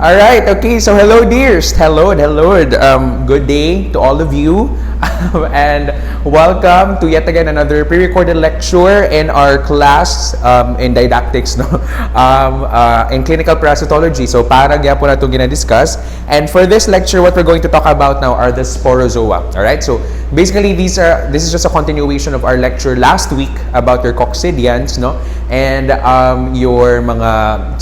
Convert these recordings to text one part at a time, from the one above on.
All right. Okay. So hello, dears. Hello. Good day to all of you, and welcome to yet again another pre-recorded lecture in our class in Didactics, no, in clinical parasitology. So para gaya po na itong gina-discuss. And for this lecture, what we're going to talk about now are the Sporozoa. All right. So basically, this is just a continuation of our lecture last week about your coccidians, no, and your mga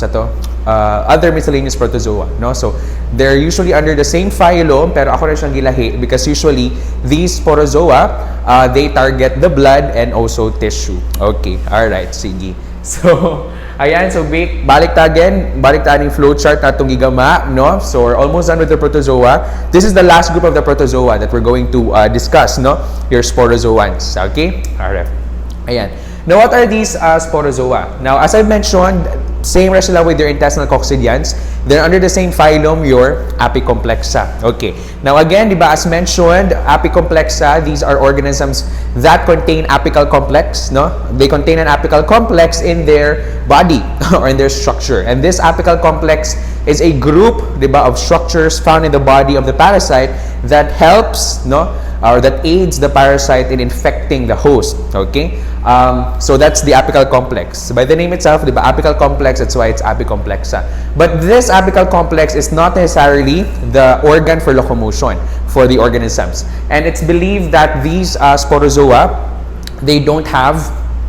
other miscellaneous protozoa, no? So they're usually under the same phylum, pero ako rin siyang gilahi because usually these sporozoa they target the blood and also tissue. Okay, all right, sige. So ayan, so balik ta yung flowchart natong gigama, no? So we're almost done with the protozoa. This is the last group of the protozoa that we're going to discuss, no? Your sporozoans. Okay, all right. Ayan. Now, what are these sporozoa? Now, as I've mentioned, same sila with your intestinal coccidians. They're under the same phylum, your Apicomplexa. Okay. Now, again, diba, as mentioned, Apicomplexa, these are organisms that contain apical complex, no? They contain an apical complex in their body or in their structure. And this apical complex is a group, diba, of structures found in the body of the parasite that helps, no, or that aids the parasite in infecting the host. Okay. So that's the apical complex. By the name itself, the apical complex, that's why it's apicomplexa. But this apical complex is not necessarily the organ for locomotion for the organisms. And it's believed that these sporozoa, they don't have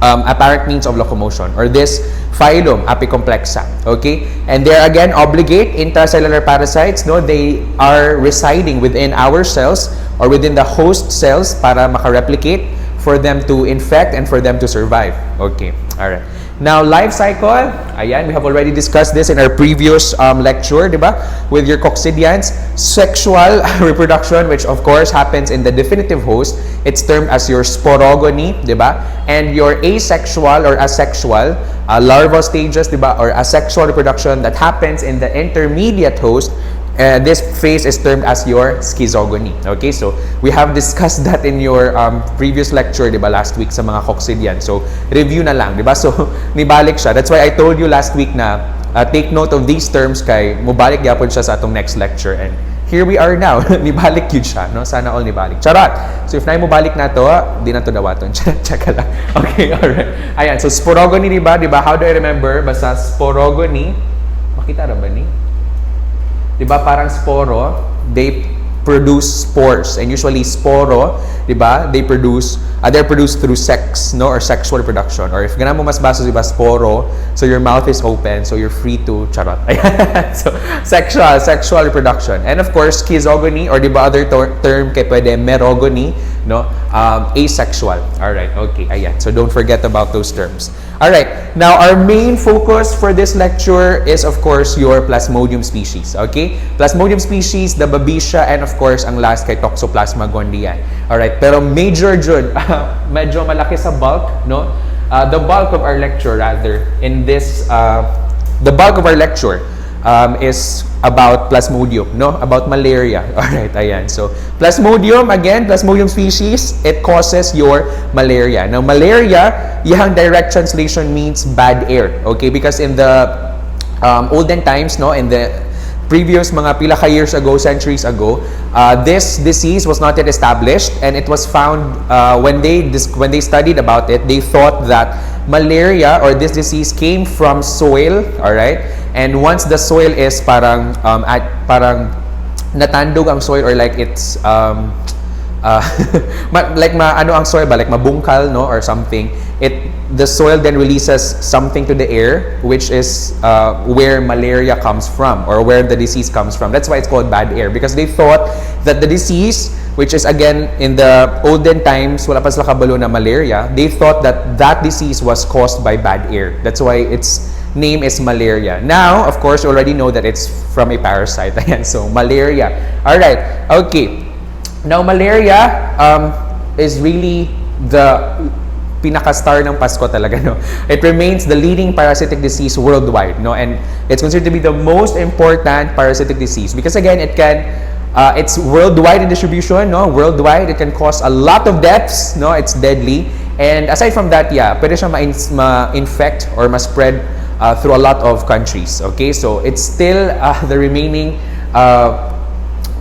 apparent means of locomotion, or this phylum, Apicomplexa. Okay? And they're again obligate intracellular parasites, no? They are residing within our cells or within the host cells para makareplicate, for them to infect and for them to survive. Okay, all right. Now, life cycle, ayan, we have already discussed this in our previous lecture, diba? With your coccidians. Sexual reproduction, which of course happens in the definitive host, it's termed as your sporogony, diba? And your asexual or asexual larval stages, diba? Or asexual reproduction that happens in the intermediate host. This phase is termed as your schizogony. Okay, so we have discussed that in your previous lecture, diba, last week sa mga coccidian. So review na lang, diba? So nibalik siya. That's why I told you last week na take note of these terms kay mubalik yapon siya sa atong next lecture. And here we are now. Nibalik yun siya, no? Sana all nibalik. Charot! So if na mubalik na to, di na to dawaton. Tsaka lang. Okay, alright. Ayan, so sporogony, diba? How do I remember? Basta sporogony. Makita ra ba ni? Diba, parang sporo, they produce spores, and usually sporo, diba, they're produced through sex, no, or sexual reproduction. Or if ganun mo mas baso, diba, sporo, so your mouth is open, so you're free to charot. So sexual reproduction. And of course, schizogony, or diba, other term kay pwede merogony, no, asexual. All right, okay, ayan. So don't forget about those terms. All right, now our main focus for this lecture is of course your Plasmodium species. Okay, Plasmodium species, the Babesia, and of course ang last kay Toxoplasma gondii. All right, pero major jud, medyo malaki sa bulk, no? The bulk of our lecture rather in this, the bulk of our lecture is about Plasmodium, no? About malaria. All right, ayan. So, Plasmodium, again, Plasmodium species, it causes your malaria. Now, malaria, yung direct translation means bad air. Okay, because in the olden times, no, in the previous mga pila ka years ago, centuries ago, this disease was not yet established, and it was found when they studied about it, they thought that malaria or this disease came from soil, all right? And once the soil is parang natandog ang soil, or like it's like ano ang soil ba, like mabungkal, no, or something, the soil then releases something to the air, which is where malaria comes from, or where the disease comes from. That's why it's called bad air, because they thought that the disease, which is again in the olden times, wala pa sila kabalo na malaria, they thought that that disease was caused by bad air. That's why its name is malaria. Now, of course, you already know that it's from a parasite. So malaria. All right. Okay. Now, malaria is really the pinaka-star ng Pasko talaga, no? It remains the leading parasitic disease worldwide, no? And it's considered to be the most important parasitic disease because, again, it's worldwide in distribution, no? Worldwide, it can cause a lot of deaths, no? It's deadly. And aside from that, yeah, pwede siya ma-infect or ma-spread through a lot of countries. Okay, so it's still the remaining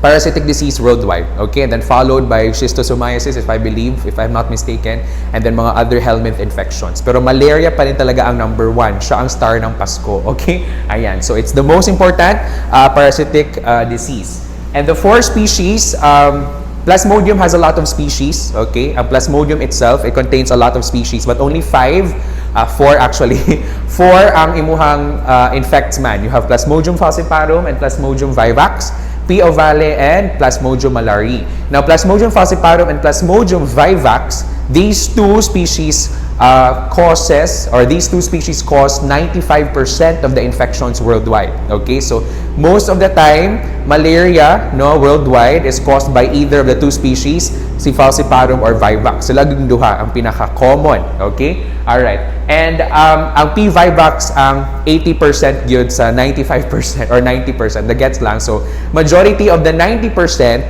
parasitic disease worldwide. Okay, and then followed by schistosomiasis, if I'm not mistaken, and then mga other helminth infections. Pero malaria pa rin talaga ang number 1. Siya ang star ng Pasko. Okay, ayan. So it's the most important parasitic disease. And the 4 species, Plasmodium has a lot of species. Okay, ang Plasmodium itself, it contains a lot of species, but only 4 actually. 4 ang imuhang infects man. You have Plasmodium falciparum and Plasmodium vivax, P. ovale, and Plasmodium malariae. Now, Plasmodium falciparum and Plasmodium vivax, these two species cause 95% of the infections worldwide. Okay, so most of the time, malaria worldwide is caused by either of the 2 species, si falciparum or vivax. Sila yung duha ang pinaka-common. Okay, alright. And ang P. vivax ang 80% yun sa 95% or 90%. The gets lang. So, majority of the 90%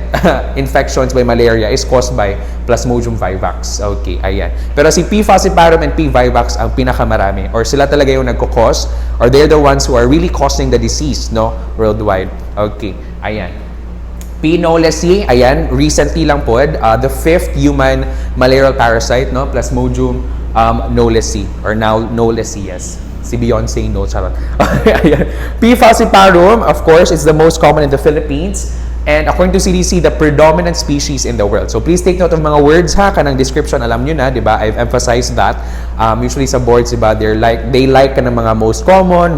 infections by malaria is caused by Plasmodium vivax. Okay, ayan. Pero si P. falciparum and P. vivax ang pinakamarami, or sila talaga yung nagkukos, or they're the ones who are really causing the disease worldwide. Okay, ayan. P. knowlesi, ayan, recently lang po, the 5th human malarial parasite, Plasmodium knowlesi, or now knowlesi, yes. Si Beyonce, no, charot. Ayan. P. falciparum, of course, is the most common in the Philippines. And according to CDC, the predominant species in the world. So please take note of mga words ha, kanang description, alam nyo na, di ba? I've emphasized that. Usually sa boards, di ba, they like kanang mga most common,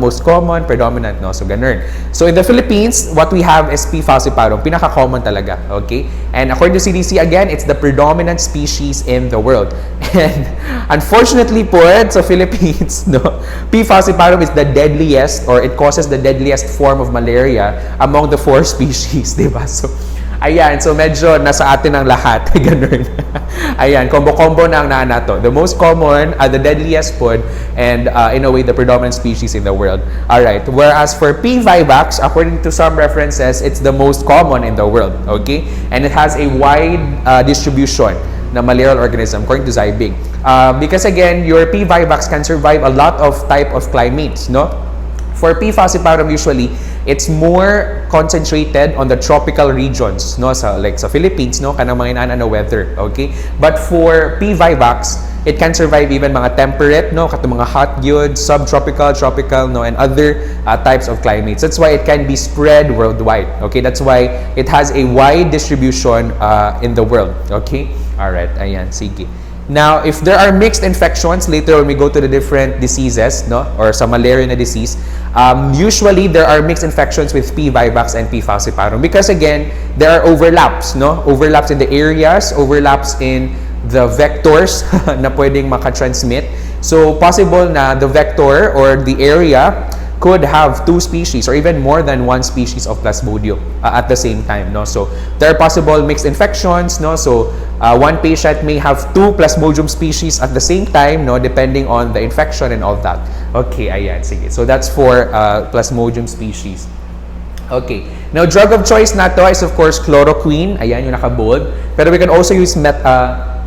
predominant, no? So ganun. So in the Philippines, what we have is P. falciparum, pinaka-common talaga, okay? And according to CDC, again, it's the predominant species in the world. And unfortunately po, sa Philippines, P. falciparum is the deadliest, or it causes the deadliest form of malaria among the 4 species, di ba? So, ayan. So, medyo nasa atin ang lahat. Ganun. Ayan. Combo-combo na ang naanato. The most common, the deadliest food, and in a way, the predominant species in the world. Alright. Whereas for P. vivax, according to some references, it's the most common in the world. Okay? And it has a wide distribution na malarial organism, according to Zybig. Because again, your P. vivax can survive a lot of type of climates, no? For P. falciparum, usually, it's more concentrated on the tropical regions, like sa Philippines, kanang mga inana na weather, okay? But for P. vivax, it can survive even mga temperate, katong mga hot gyud, subtropical, tropical, and other types of climates. That's why it can be spread worldwide, okay? That's why it has a wide distribution in the world, okay? Alright, ayan, sige. Now, if there are mixed infections later when we go to the different diseases, or sa malaria na disease, usually there are mixed infections with P. vivax and P. falciparum because again, there are overlaps, overlaps in the areas, overlaps in the vectors na pwedeng makatransmit. So, possible na the vector or the area could have 2 species or even more than 1 species of Plasmodium at the same time, So, there are possible mixed infections, So, one patient may have 2 Plasmodium species at the same time, depending on the infection and all that. Okay, ayan, sige. So, that's for Plasmodium species. Okay. Now, drug of choice nato is of course chloroquine. Ayan, yung nakabold. Pero we can also use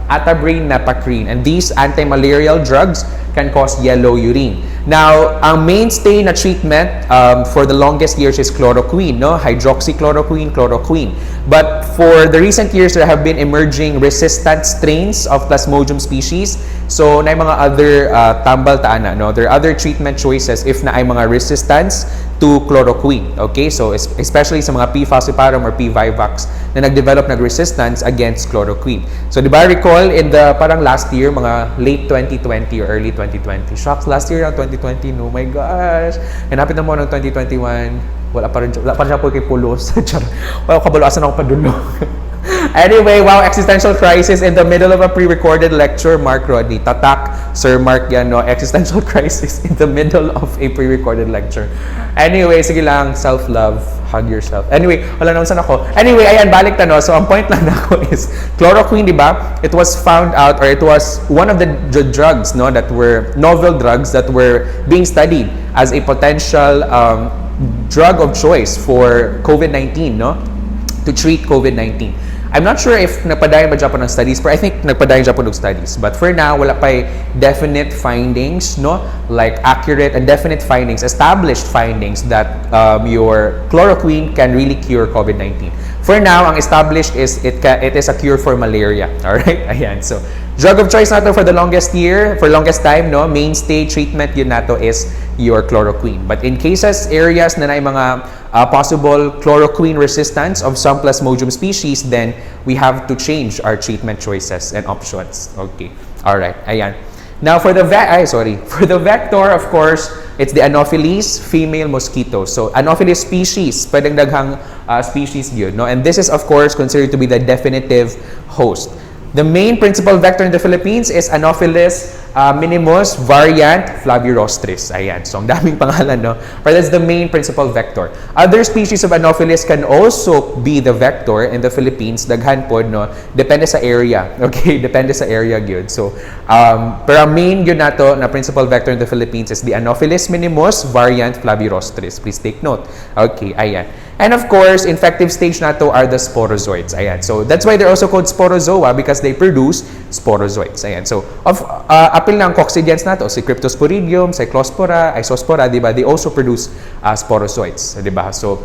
atabrine, napacrine. And these anti-malarial drugs can cause yellow urine. Now, ang mainstay na treatment for the longest years is chloroquine, hydroxychloroquine, chloroquine. But for the recent years, there have been emerging resistant strains of Plasmodium species. So, na mga other tambal taana, There are other treatment choices if na ay mga resistance to chloroquine. Okay? So, especially sa mga P. falciparum or P. vivax na nag-resistance against chloroquine. So, di ba recall in the parang last year, mga late 2020 or early 2020. Shocks, last year na 2020, oh my gosh. Hanapit na mo ng 2021, wala pa rin siya po kay Pulos. Wala kabalasan ako padulo. Anyway, wow, existential crisis in the middle of a pre-recorded lecture. Mark Rodney, tatak, Sir Mark yan, existential crisis in the middle of a pre-recorded lecture. Anyway, sige lang, self-love, hug yourself. Anyway, wala naman saan ako. Anyway, ayan, balik na, So, ang point lang ako is, chloroquine, di ba? It was found out, or it was one of the drugs, that were, novel drugs that were being studied as a potential drug of choice for COVID-19, to treat COVID-19. I'm not sure if nagpadayon ba Japan ng studies, but I think nagpadayon Japan ng studies. But for now, wala pa definite findings, no? Like accurate and definite findings, established findings that your chloroquine can really cure COVID-19. For now, ang established is it is a cure for malaria. Alright? Ayan. So, drug of choice nato for the longest time, no? Mainstay treatment yun nato is your chloroquine. But in cases, areas na mga possible chloroquine resistance of some Plasmodium species, then we have to change our treatment choices and options. Okay. Alright. Ayan. Now, for the vector, of course, it's the Anopheles female mosquito. So, Anopheles species, pwedeng daghang species yun, no? And this is, of course, considered to be the definitive host. The main principal vector in the Philippines is Anopheles minimus variant flavirostris. Ayan. So, ang daming pangalan, no? But that's the main principal vector. Other species of Anopheles can also be the vector in the Philippines. Daghan po, no? Depende sa area. Okay? Depende sa area gyud. So, pero main yun nato na principal vector in the Philippines is the Anopheles minimus variant flavirostris. Please take note. Okay. Ayan. And of course, infective stage nato are the Sporozoites. Ayan. So, that's why they're also called Sporozoa because they produce Sporozoites. Ayan. So, apil ng coccidians nato, si Cryptosporidium, Cyclospora, Isospora, di ba? They also produce Sporozoites, di ba? So,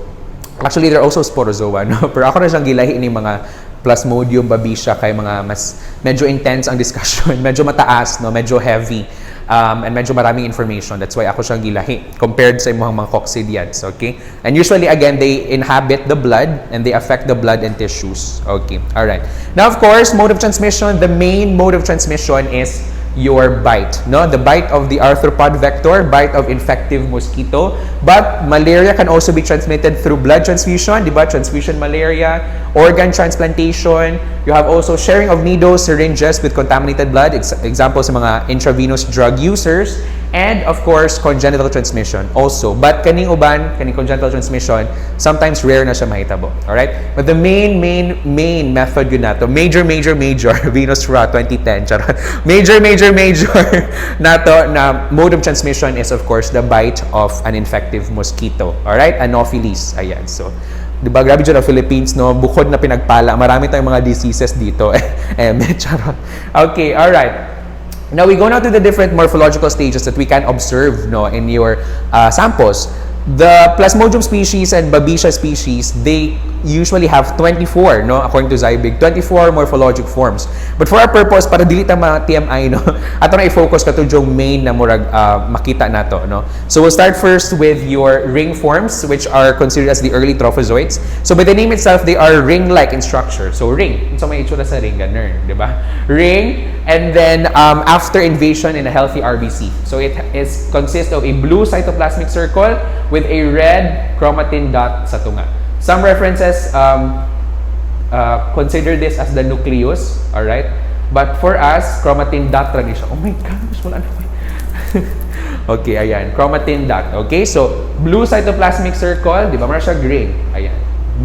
actually, they're also Sporozoa, no? Pero ako na siyang gilahi ni mga Plasmodium babesia kay mga mas medyo intense ang discussion, medyo mataas, no? Medyo heavy. And medyo maraming information. That's why ako siyang gilahi compared sa mga coccidians, okay? And usually, again, they inhabit the blood and they affect the blood and tissues, okay? All right. Now, of course, mode of transmission, the main mode of transmission is your bite, no? The bite of the arthropod vector, bite of infective mosquito. But malaria can also be transmitted through blood transfusion, di ba? Transfusion malaria, organ transplantation. You have also sharing of needles, syringes with contaminated blood, examples sa mga intravenous drug users, and of course, congenital transmission also. But kaning congenital transmission, sometimes rare na siya mahitabo. Alright? But the main method yun nato, major, Venus Ra 2010, charot. Major nato na mode of transmission is of course the bite of an infective mosquito. Alright? Anopheles. Ayan. So, diba, grabe dyan ang Philippines, no? Bukod na pinagpala, marami tayong mga diseases dito. Charot. Okay, alright. Now, we go now to the different morphological stages that we can observe, no, in your samples. The Plasmodium species and Babesia species, they usually have 24, no, according to Zybig, 24 morphologic forms. But for our purpose, para dili ta ma-TMI, no, ato na i-focus kato yung main na murag makita nato, no. So we'll start first with your ring forms, which are considered as the early Trophozoites. So by the name itself, they are ring-like in structure. So ring, so may itsura sa ring, ganun, di ba? Ring, and then after invasion in a healthy RBC. So it consists of a blue cytoplasmic circle with a red chromatin dot sa tunga. Some references consider this as the nucleus, alright? But for us, chromatin dot lang siya. Oh my gosh, wala na. Okay, ayan. Chromatin dot. Okay, so blue cytoplasmic circle, di ba? Mara siya green. Ayan.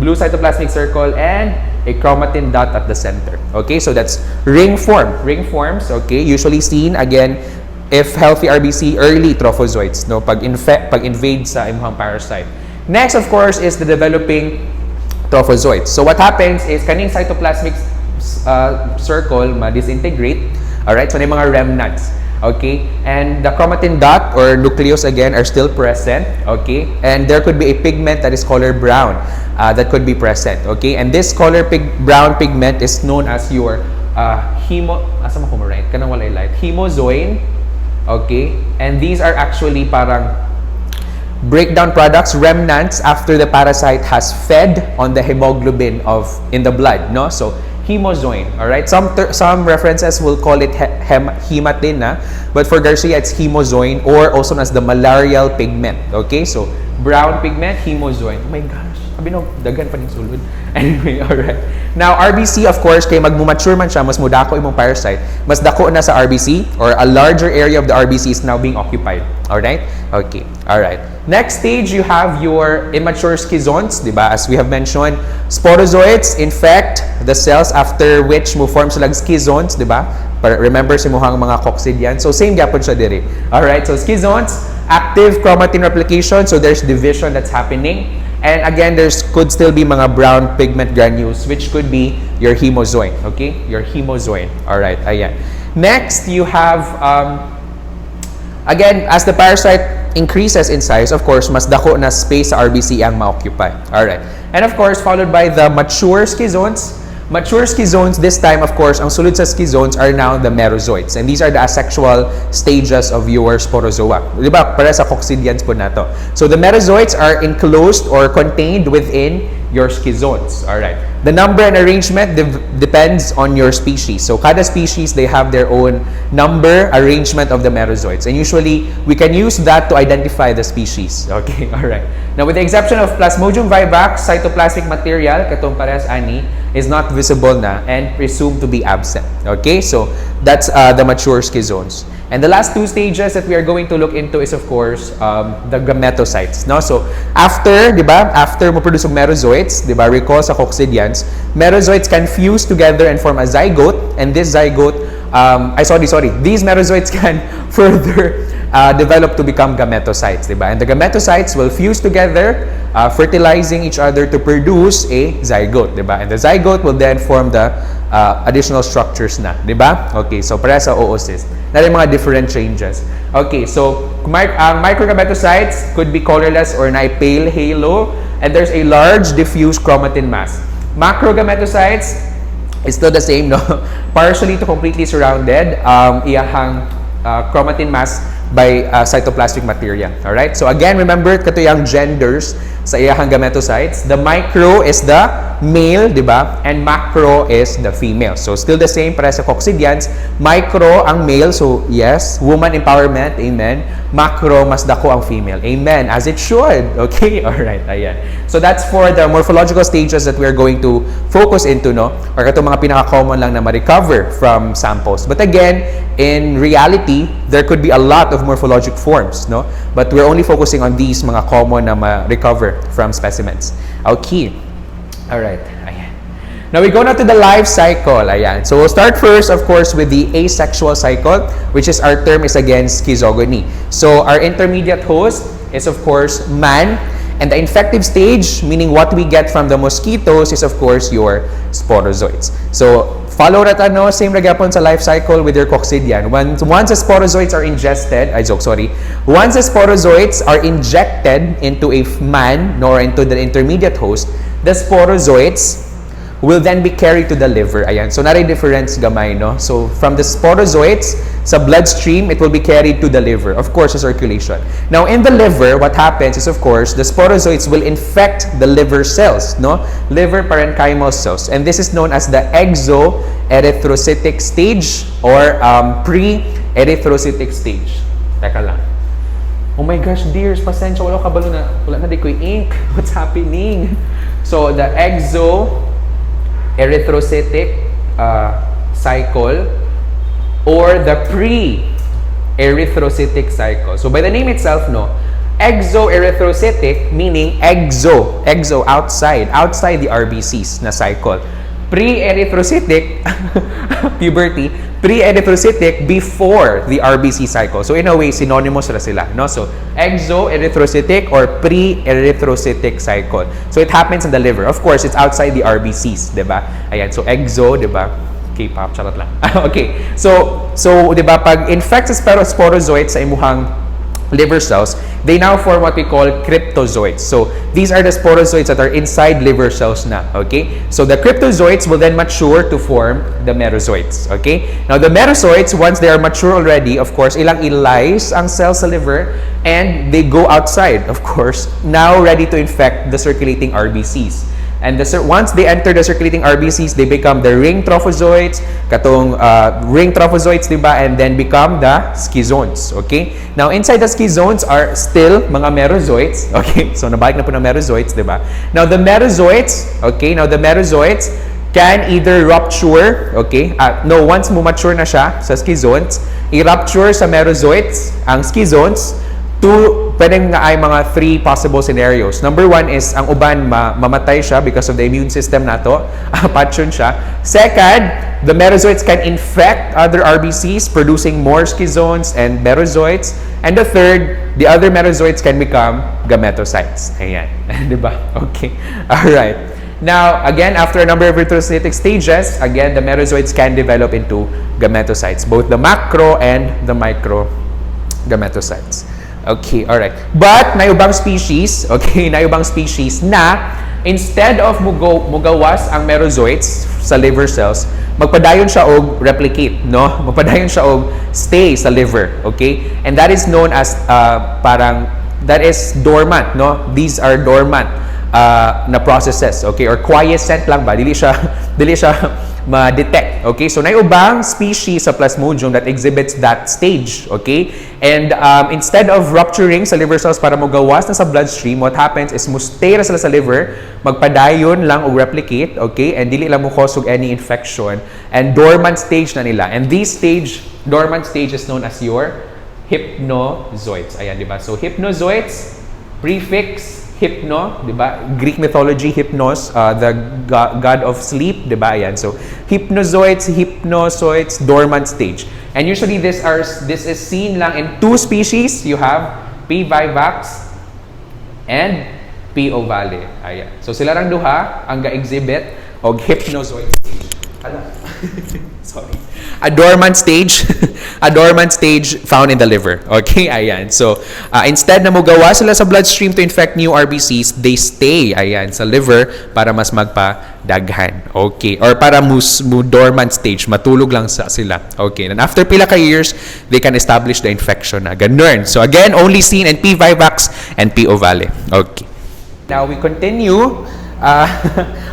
Blue cytoplasmic circle and a chromatin dot at the center. Okay, so that's ring form. Ring forms, okay, usually seen again if healthy RBC, early Trophozoites, no, pag invade sa imong parasite. Next, of course, is the developing Trophozoites. So what happens is kaning cytoplasmic circle ma-disintegrate, alright? So may mga remnants, okay? And the chromatin dot or nucleus again are still present, okay? And there could be a pigment that is color brown that could be present, okay? And this brown pigment is known as your hemozoin. Okay? And these are actually parang breakdown products, remnants after the parasite has fed on the hemoglobin in the blood, no? So, hemozoin, all right? Some references will call it hematin, but for Garcia, it's hemozoin or also known as the malarial pigment, okay? So, brown pigment, hemozoin. Oh my gosh. Sabi no, dagan pa ning sulod. Anyway, alright. Now, RBC, of course, kay magmumature man siya, mas mudako imong parasite, mas dako na sa RBC, or a larger area of the RBC is now being occupied. Alright? Okay. Alright. Next stage, you have your immature schizonts, di ba? As we have mentioned, sporozoites infect the cells after which mo form silang schizonts, di ba? Remember si muhang mga coccidians. So, same gapon siya diri. Alright? So, schizonts, active chromatin replication, so there's division that's happening. And again, there's could still be mga brown pigment granules, which could be your hemozoin. Okay, your hemozoin. All right, ayan. Next, you have again, as the parasite increases in size, of course, mas dako na space sa RBC ang ma-occupy. All right, and of course, followed by the mature schizones. Mature schizones, this time, of course, ang sulod sa schizones are now the Metazoids. And these are the asexual stages of your Sporozoa. Diba? Para sa coccidians po na to. So the Metazoids are enclosed or contained within your schizones. Alright. The number and arrangement depends on your species. So kada species, they have their own number, arrangement of the Metazoids. And usually, we can use that to identify the species. Okay, alright. Now, with the exception of Plasmodium Vivax, cytoplasmic material, katong parehas ani, is not visible na and presumed to be absent. Okay, so that's the mature schizones. And the last two stages that we are going to look into is, of course, the Gometocytes. No? So, after, di ba? After mo produce of Metazoids, di ba? Recall sa coccidians, Metazoids can fuse together and form a zygote. And this zygote, these Metazoids can further develop to become Gometocytes, di ba? And the Gometocytes will fuse together, fertilizing each other to produce a zygote, di ba? And the zygote will then form the additional structures na, di ba? Okay, so para sa oocyst. Na rin mga different changes. Okay, so microgometocytes could be colorless or na pale halo, and there's a large diffuse chromatin mass. Macrogometocytes is still the same, no? Partially to completely surrounded, iyahang chromatin mass by cytoplasmic material. Alright? So again, remember, kato yung genders sa iyahang gametocytes. The micro is the male, di ba? And macro is the female. So still the same para sa coccidians. Micro ang male, so yes, woman empowerment, amen. Macro, mas dako ang female, amen. As it should. Okay? Alright, ayan. So that's for the morphological stages that we're going to focus into, no? Or kato mga pinaka-common lang na ma-recover from samples. But again, in reality, there could be a lot of morphologic forms, no? But we're only focusing on these mga common na ma-recover from specimens. Okay. Alright. Ayan. Now we go now to the life cycle. Ayan. So we'll start first, of course, with the asexual cycle, which is our term is again schizogony. So our intermediate host is, of course, man. And the infective stage, meaning what we get from the mosquitoes, is of course your sporozoites. So follow that same ragapon sa life cycle with your coccidian. Once the sporozoites are ingested, once the sporozoites are injected into a man or into the intermediate host, the sporozoites will then be carried to the liver. Ayan. So, naray difference gamay, no? So, from the sporozoites sa bloodstream, it will be carried to the liver. Of course, the circulation. Now, in the liver, what happens is, of course, the sporozoites will infect the liver cells, no? Liver parenchymal cells. And this is known as the exoerythrocytic stage or pre-erythrocytic stage. Teka lang. Oh my gosh, dears, pasensya, wala na di ko ink. What's happening? So, the exoerythrocytic cycle or the pre-erythrocytic cycle. So, by the name itself, no, exoerythrocytic meaning exo outside the RBCs na cycle. Pre-erythrocytic, puberty, pre-erythrocytic before the RBC cycle. So, in a way, synonymous sila, no? So, exoerythrocytic or pre-erythrocytic cycle. So, it happens in the liver. Of course, it's outside the RBCs, diba? Ayan, so exo, diba? K-pop, charot lang. Okay, so, diba, pag infect sa sporozoites sa imuhang liver cells, they now form what we call cryptozoites. So, these are the sporozoites that are inside liver cells na, okay? So, the cryptozoites will then mature to form the metazoites, okay? Now, the metazoites, once they are mature already, of course, ilang ilys ang cells sa liver, and they go outside, of course, now ready to infect the circulating RBCs. And once they enter the circulating RBCs, they become the ring trophozoites, katong ring trophozoites, diba? And then become the schizones, okay? Now, inside the schizones are still mga metazoites, okay? So, nabalik na po ng metazoites, diba? Now, the metazoites, okay? Now, the metazoites can either rupture, okay? Once mo mature na siya sa schizones, i-rupture sa metazoites, ang schizones, pwedeng nga ay mga three possible scenarios. Number one is, ang uban mamatay siya because of the immune system nato. Patyon siya. Second, the Metazoids can infect other RBCs, producing more schizones and Metazoids. And the third, the other Metazoids can become Gometocytes. Ayan. Diba? Okay. Alright. Now, again, after a number of retrocytic stages, again, the Metazoids can develop into Gometocytes, both the macro and the micro Gometocytes. Okay, alright. But, naibang species, okay, naibang species na instead of mugawas ang Metazoids sa liver cells, magpadayon siya og replicate, no? Magpadayon siya og stay sa liver, okay? And that is known as that is dormant, no? These are dormant na processes, okay? Or quiescent lang ba? Dili siya ma-detect, okay? So, naibang species sa Plasmodium that exhibits that stage, okay? And instead of rupturing sa liver cells para magawas na sa bloodstream, what happens is mustay na sila sa liver, magpadayon lang o replicate, okay? And dili lang mo cause any infection. And dormant stage na nila. And this dormant stage is known as your hypnozoites. Ayan, di ba? So, hypnozoites, prefix, hypno, di ba? Greek mythology, hypnos, the god of sleep, di ba? Ayan. So, hypnozoites, dormant stage. And usually, this is seen lang in two species. You have P. vivax and P. ovale. Ayan. So, sila lang duha ang ga-exhibit og hypnozoid stage. Ano? Sorry. A dormant stage found in the liver. Okay, ayan. So, instead na mugawa sila sa bloodstream to infect new RBCs, they stay, ayan, sa liver para mas magpadaghan. Okay. Or para dormant stage, matulog lang sila. Okay. And after pila ka years, they can establish the infection na. Ganun. So, again, only seen in P. vivax and P. ovale. Okay. Now, we continue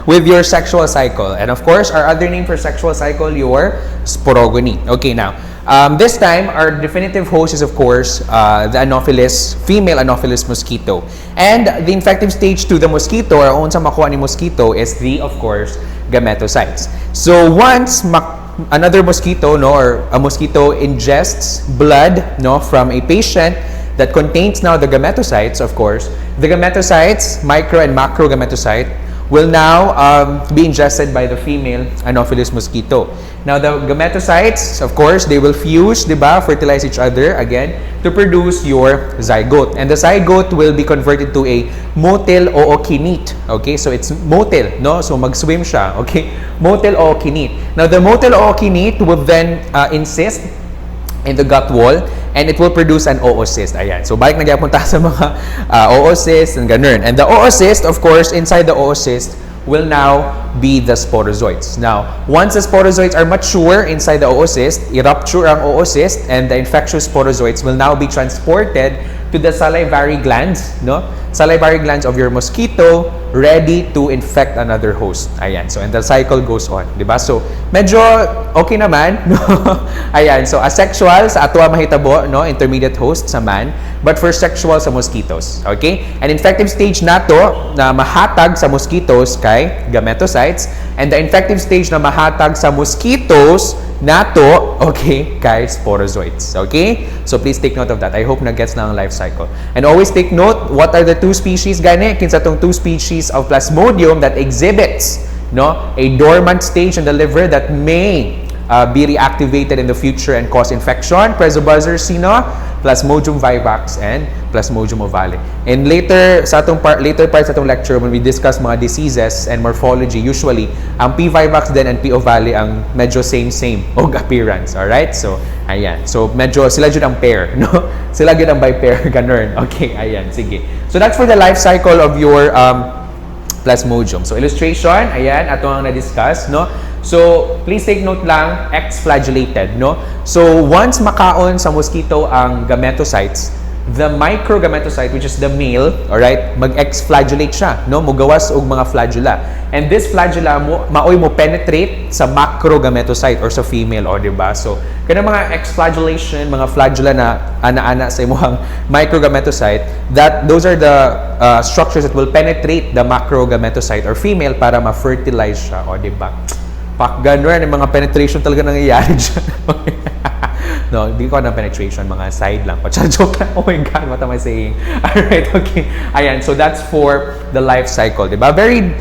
with your sexual cycle. And of course, our other name for sexual cycle, your sporogony. Okay, now, this time, our definitive host is, of course, the Anopheles, female Anopheles mosquito. And the infective stage to the mosquito, or unsa makuha ni mosquito, is the, of course, Gometocytes. So, once another mosquito, no, or a mosquito ingests blood, no, from a patient that contains now the Gometocytes, of course, the Gometocytes, micro and macro Gometocyte, will now be ingested by the female Anopheles mosquito. Now, the Gometocytes, of course, they will fuse, diba, fertilize each other again to produce your zygote. And the zygote will be converted to a motile ookinete. Okay, so it's motile, no? So, mag-swim siya, okay? Motile ookinete. Now, the motile ookinete will then insist in the gut wall, and it will produce an oocyst. Ayan. So, balik na punta sa mga oocyst and ganun. And the oocyst, of course, inside the oocyst will now be the sporozoites. Now, once the sporozoites are mature inside the oocyst, i-rupture ang oocyst, and the infectious sporozoites will now be transported to the salivary glands, no? Salivary glands of your mosquito, ready to infect another host. Ayan. So, and the cycle goes on. Diba? So, medyo okay naman, no? Ayan. So, asexual sa atwa mahitabo, no? Intermediate host sa man. But for sexual sa mosquitoes. Okay? And infective stage nato na mahatag sa mosquitoes kay Gometocytes. And the infective stage na mahatag sa mosquitoes nato, okay, kay Sporozoites. Okay? So, please take note of that. I hope na gets na ang life cycle. And always take note, what are the two species, gani? Kinsa tong two species of Plasmodium that exhibits, no, a dormant stage in the liver that may be reactivated in the future and cause infection. Presobuzzer, sino? Plasmodium Vivax and Plasmodium ovale. And later part sa atong lecture, when we discuss mga diseases and morphology, usually ang P. Vivax din and P. ovale ang medyo same og appearance. Alright? So, ayan. So, medyo sila jud ang pair, no? Sila jud ang by pair, ganun. Okay, ayan. Sige. So, that's for the life cycle of your Plasmodium. So, illustration, ayan, ato ang na-discuss, no? So, please take note lang, X-flagellated, no? So, once makaon sa mosquito ang Gometocytes, the microgometocyte, which is the male, alright, mag-X-flagellate siya, no? Mugawas og mga flagella. And this flagella, maoy mo penetrate sa macrogometocyte or sa female, o, diba? So, kanang mga X-flagellation, mga flagella na ana-ana sa imuhang microgometocyte, those are the structures that will penetrate the macrogometocyte or female para ma-fertilize siya, o, diba? Pak, ganun, yung mga penetration talaga nangyayari dyan. No, di ko na penetration, mga side lang. Joke lang. Oh my God, what am I saying? Alright, okay. Ayan, so that's for the life cycle, diba? Very,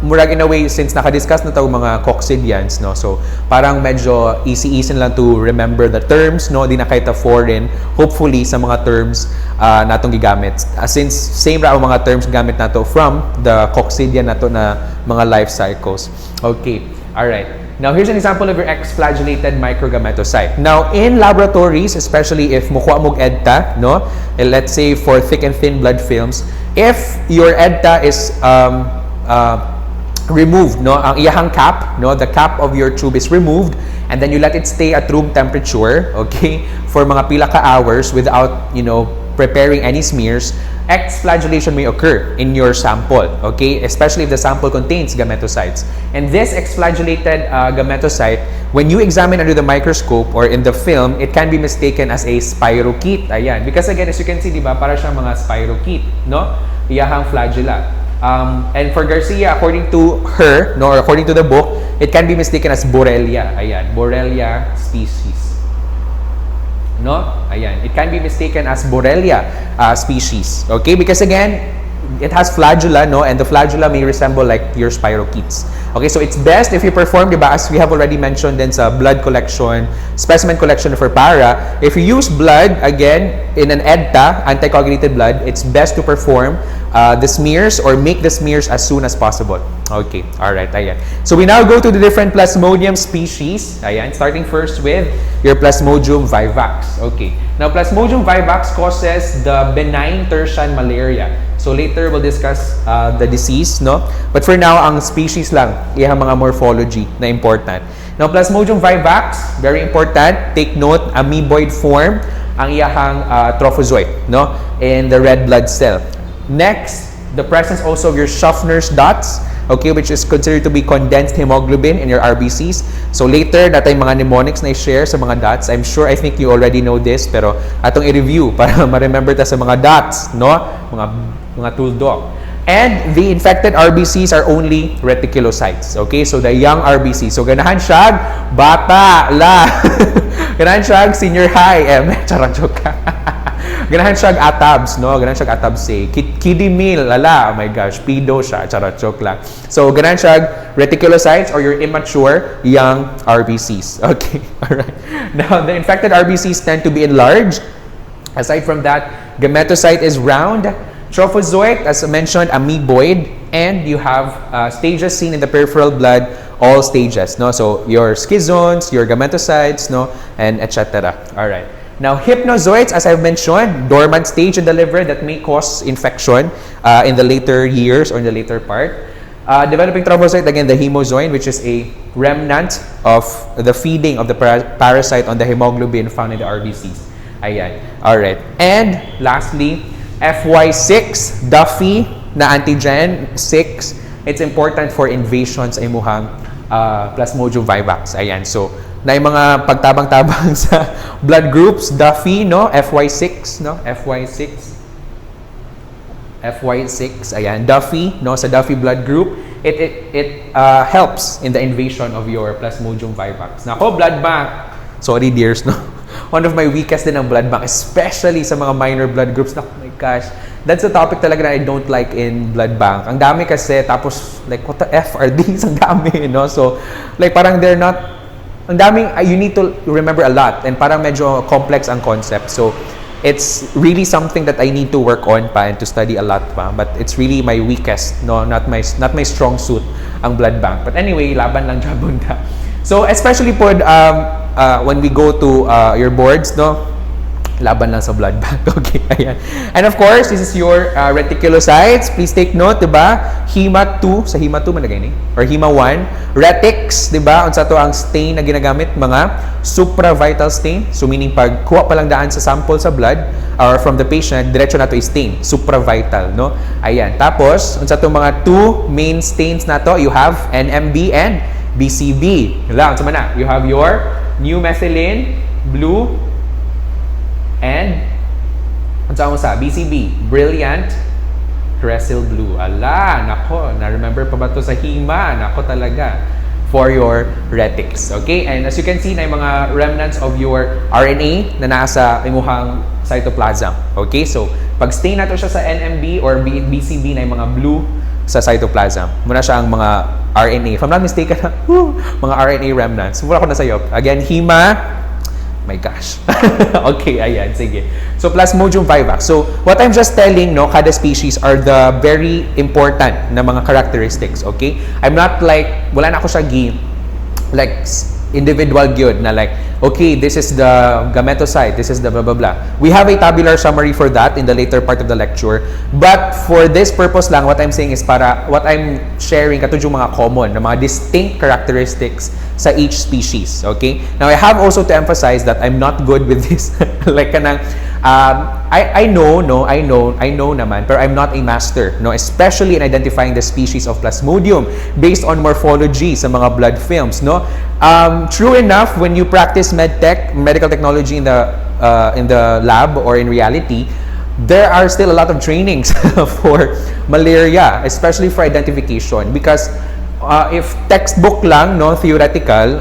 murag in a way, since nakadiscuss na tayo mga coccidians, no? So, parang medyo easy-easy lang to remember the terms, no? Di na kahit foreign, hopefully, sa mga terms natong gigamit. Since same ra ang mga terms gamit nato from the coccidian nato na mga life cycles. Okay, alright. Now, here's an example of your X-flagellated microgametocyte. Now, in laboratories, especially if mukuha mo EDTA, no? Let's say for thick and thin blood films, if your EDTA is removed, no? Ang iyahang cap, no? The cap of your tube is removed, and then you let it stay at room temperature, okay? For mga pila ka hours without, preparing any smears, X-flagellation may occur in your sample, okay? Especially if the sample contains gametocytes. And this X-flagellated gametocyte, when you examine under the microscope or in the film, it can be mistaken as a spirochete. Ayan. Because again, as you can see, di ba, para siyang mga spirochete, no? Iyahang flagella. And for Garcia, according to her, no, or according to the book, it can be mistaken as Borrelia. Ayan. Borrelia species. No? Ayan. It can be mistaken as Borrelia species. Okay? Because again, it has flagella, no? And the flagella may resemble like your spirochetes. Okay? So it's best if you perform, diba, as we have already mentioned then sa blood collection, specimen collection for para, if you use blood, again, in an EDTA, anticoagulated blood, it's best to perform the smears or make the smears as soon as possible. Okay. Alright. Ayan. So we now go to the different Plasmodium species. Ayan. Starting first with your Plasmodium Vivax. Okay. Now, Plasmodium Vivax causes the benign tertian malaria. So later we'll discuss the disease, no? But for now, ang species lang, iyang mga morphology na important. Now, Plasmodium Vivax, very important. Take note, amoeboid form ang iyahang trophozoite, no? In the red blood cell. Next, the presence also of your Schaffner's dots, okay, which is considered to be condensed hemoglobin in your RBCs. So later, natay mga mnemonics na i-share sa mga dots. I think you already know this, pero atong i-review para ma-remember ta sa mga dots, no? Mga tuldok. And the infected RBCs are only reticulocytes, okay? So the young RBC. So ganahan siya, bata, la. Ganahan siya, senior high, charang joke. Ganahan siya atabs, no? Ganahan siya atabs say. Kiddie meal, lala, oh my gosh, pedo siya, charot joke lang. So, ganahan siya reticulocytes or your immature young RBCs. Okay, alright. Now, the infected RBCs tend to be enlarged. Aside from that, gametocyte is round. Trophozoite, as I mentioned, amoeboid. And you have stages seen in the peripheral blood, all stages, no? So, your schizones, your gametocytes, no? And etc. Alright. Now, hypnozoites, as I've mentioned, dormant stage in the liver that may cause infection in the later years or in the later part. Developing trophozoite, again, the hemozoin, which is a remnant of the feeding of the parasite on the hemoglobin found in the RBCs. Ayan. Alright. And lastly, FY6, Duffy na antigen 6. It's important for invasions ay muhang Plasmodium Vivax. Ayan. So, na yung mga pagtabang-tabang sa blood groups, Duffy, no? FY6, no? FY6. FY6, ayan. Duffy, no? Sa Duffy blood group, it helps in the invasion of your Plasmodium Vivax. Nako, blood bank. Sorry, dears, no? One of my weakest din ang blood bank, especially sa mga minor blood groups. Oh my gosh. That's a topic talaga na I don't like in blood bank. Ang dami kasi, tapos, like, what the F are these? Ang dami, no? So, like, parang they're not, ang daming, you need to remember a lot and parang medyo complex ang concept. So, it's really something that I need to work on pa and to study a lot pa. But it's really my weakest, no? Not my strong suit, ang blood bank. But anyway, laban lang jabon ka. So, especially po, when we go to your boards, no? Laban lang sa blood bank. Okay, ayan. And of course, this is your reticulocytes. Please take note, diba? Hema 2, sa Hema 2 man nagay ni? Or Hema 1. Retics, diba? Unsa to ang stain na ginagamit? Mga supravital stain. So meaning pag kuha pa lang daan sa sample sa blood or from the patient, diretso na to i-stain. Supravital, no? Ayan. Tapos, unsa to mga two main stains na to? You have NMB and BCB. Unsa man na? You have your new methylene, blue, and unsa mo sa BCB, brilliant crescel blue. Ala, nako, na-remember pa ba to sa Hema? Nako talaga. for your retics. Okay? And as you can see, na yung mga remnants of your RNA na nasa imuhang cytoplasm. Okay? So, pag stain nato siya sa NMB or BCB na yung mga blue sa cytoplasm, muna siya ang mga RNA. If I'm not mistaken, mga RNA remnants. Muna ko na sa'yo. Again, hema. My gosh. Okay, ayan. Sige. So, Plasmodium Vivax. So, what I'm just telling, no, kada species are the very important na mga characteristics. Okay? I'm not like, wala na ako siya like, individual gyud na like, okay, this is the gametocyte, this is the blah blah blah. We have a tabular summary for that in the later part of the lecture. But for this purpose lang, what I'm saying is para, what I'm sharing, katulad yung mga common, na mga distinct characteristics sa each species. Okay? Now, I have also to emphasize that I'm not good with this. Like, kanang, I know naman, pero I'm not a master, no? Especially in identifying the species of Plasmodium based on morphology sa mga blood films, no? True enough, when you practice medical technology in the lab or in reality, there are still a lot of trainings for malaria, especially for identification. Because if textbook lang, no, theoretical,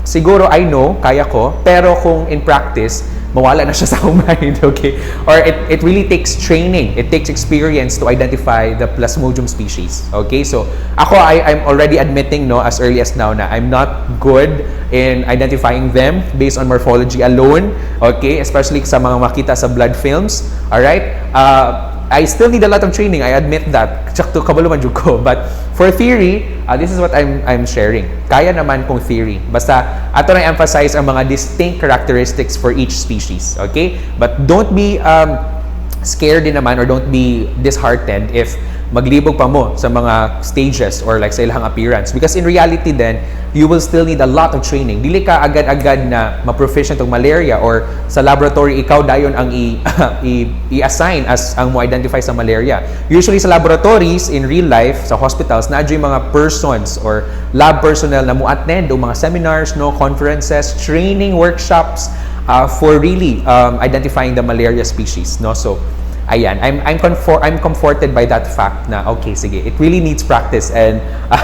siguro I know, kaya ko, pero kung in practice, mawala na siya sa mind, okay? Or it really takes training, it takes experience to identify the Plasmodium species, okay? So, ako, I'm already admitting, no, as early as now na I'm not good in identifying them based on morphology alone, okay? Especially sa mga makita sa blood films, alright? I still need a lot of training, I admit that. Tsakto kabalo man jud ko. But for theory, this is what I'm sharing. Kaya naman kung theory. Basta ato na emphasize ang mga distinct characteristics for each species. Okay? But don't be scared din naman or don't be disheartened if maglibog pa mo sa mga stages or like sa ilang appearance. Because in reality then, you will still need a lot of training. Dili ka agad-agad na ma-proficient ng malaria or sa laboratory ikaw dayon ang i-assign as ang mo identify sa malaria. Usually sa laboratories, in real life, sa hospitals, naadyo yung mga persons or lab personnel na mo attend o mga seminars, no, conferences, training workshops for really identifying the malaria species, no? So, ayan, I'm comforted by that fact na okay, sige, it really needs practice and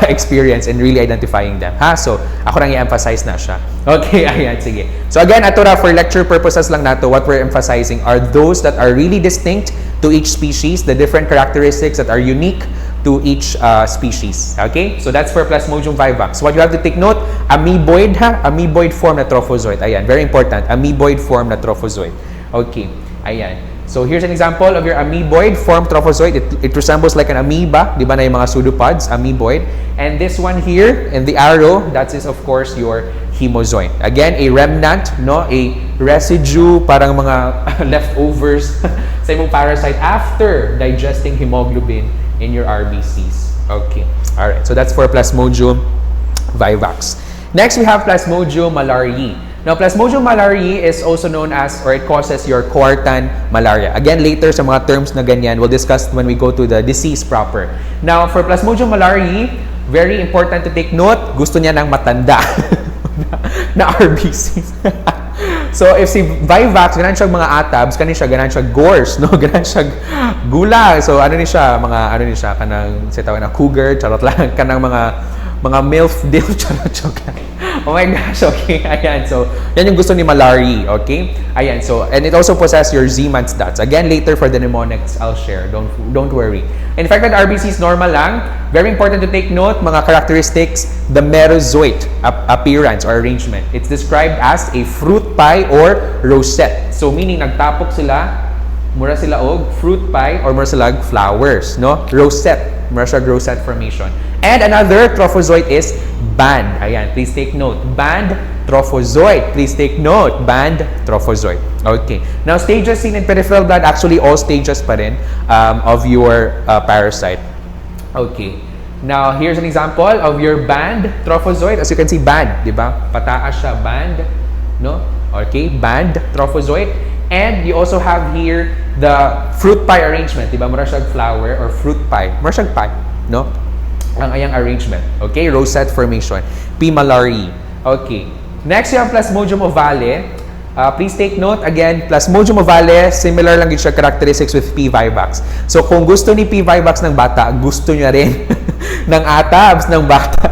experience in really identifying them, ha? So, ako nang i-emphasize na siya. Okay, ayan, sige. So again, ato ra for lecture purposes lang nato, what we're emphasizing are those that are really distinct to each species, the different characteristics that are unique to each species. Okay? So that's for Plasmodium Vivax. What you have to take note, amoeboid, ha? Amoeboid form na trophozoite. Ayan, very important. Amoeboid form na trophozoite. Okay, ayan. So here's an example of your amoeboid form trophozoite. It resembles like an amoeba, di ba na yung mga pseudopods, amoeboid. And this one here, in the arrow, that is of course your hemozoid. Again, a remnant, no? A residue, parang mga leftovers sa imong parasite after digesting hemoglobin in your RBCs. Okay, alright. So that's for Plasmodium Vivax. Next, we have Plasmodium Malariae. Now, Plasmodium Malariae is also known as, or it causes your coartan malaria. Again, later sa mga terms na ganyan, we'll discuss when we go to the disease proper. Now, for Plasmodium Malariae, very important to take note, gusto niya ng matanda na RBCs. So, if si Vivax, ganan siya mga atabs, ganan siya gores, no? Ganan siya gula. So, ano ni siya, kanang, sa tawag na cougar, charot lang, kanang mga MILF deal, charot lang. Oh my gosh, okay, ayan. So, yan yung gusto ni Malariae, okay? Ayan, so, and it also possesses your Zeeman stats. Again, later for the mnemonics, I'll share. Don't worry. In fact, that RBC is normal lang. Very important to take note, mga characteristics, the Metazoid appearance or arrangement. It's described as a fruit pie or rosette. So, meaning, nagtapok sila, mura sila og fruit pie or mura sila flowers, no? Rosette, mura siya rosette formation. And another trophozoite is band. Ayan, please take note. Band trophozoite. Please take note. Band trophozoite. Okay. Now, stages seen in peripheral blood, actually all stages pa rin of your parasite. Okay. Now, here's an example of your band trophozoite. As you can see, band, di ba? Pataas siya, band, no? Okay, band trophozoite. And you also have here the fruit pie arrangement, di ba? Mura siya flower or fruit pie. Mura siya pie, no? Ang ayang arrangement. Okay? Rosette formation. P. Malariae. Okay. Next, you have Plasmodium ovale. Please take note, again, Plasmodium ovale, similar lang siya characteristics with P. Vivax. So, kung gusto ni P. Vivax ng bata, gusto niya rin ng atabs, ng bata.